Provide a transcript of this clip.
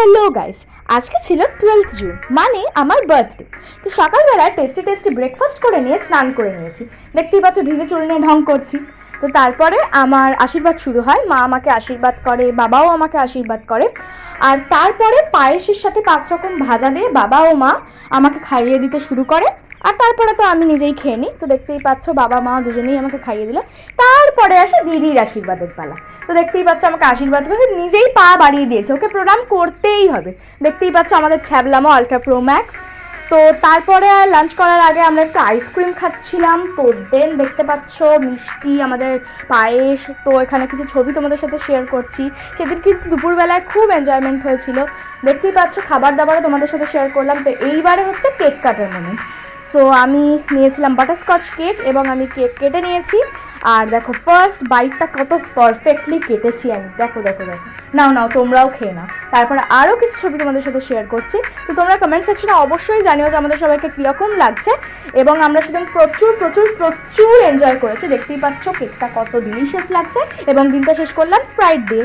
Hello guys, আজকে ছিল 12th June, মানে আমার বার্থডে। তো সকালবেলা টেস্টি ব্রেকফাস্ট করে নিয়ে স্নান করে নিয়েছি। দেখতেই পাচ্ছ ভিজে চুল নিয়ে ঢং করছি। তো তারপরে আমার আশীর্বাদ শুরু হয়, মা আমাকে আশীর্বাদ করে, বাবাও আমাকে আশীর্বাদ করে। আর তারপরে পায়েসের সাথে 5 রকম ভাজা দিয়ে বাবা ও মা আমাকে খাইয়ে দিতে শুরু করে। আর তারপরে তো আমি নিজেই খেয়ে নিই। তো দেখতেই পাচ্ছ বাবা মা দুজনেই আমাকে খাইয়ে দিল। তারপরে আসে দিদির আশীর্বাদের পালা। তো দেখতেই পাচ্ছ আমাকে আশীর্বাদ করে নিজেই পা বাড়িয়ে দিয়েছে, ওকে প্রণাম করতেই হবে। দেখতেই পাচ্ছ আমাদের ছ্যাবলামো আলট্রা প্রো ম্যাক্স। তো তারপরে লাঞ্চ করার আগে আমরা একটু আইসক্রিম খাচ্ছিলাম। তো দেন দেখতে পাচ্ছ মিষ্টি, আমাদের পায়েস। তো এখানে কিছু ছবি তোমাদের সাথে শেয়ার করছি। সেদিন কিন্তু দুপুরবেলায় খুব এনজয়মেন্ট হয়েছিল। দেখতেই পাচ্ছ খাবার দাবারও তোমাদের সাথে শেয়ার করলাম। তো এইবারে হচ্ছে কেক কাটার মোমেন্ট। সো আমি নিয়েছিলাম বাটারস্কচ কেক এবং আমি কেক কেটে নিয়েছি। আর দেখো ফার্স্ট বাইটটা কত পারফেক্টলি কেটেছি আমি। দেখো দেখো দেখো, নাও তোমরাও খেয়ে নাও। তারপরে আরও কিছু ছবি তোমাদের সাথে শেয়ার করছি। তো তোমরা কমেন্ট সেকশনে অবশ্যই জানিও যে আমাদের সবাইকে কীরকম লাগছে। এবং আমরা সেদিন প্রচুর এনজয় করেছি। দেখতেই পাচ্ছ কেকটা কত ডিলিশিয়াস লাগছে। এবং দিনটা শেষ করলাম স্প্রাইট দিয়ে।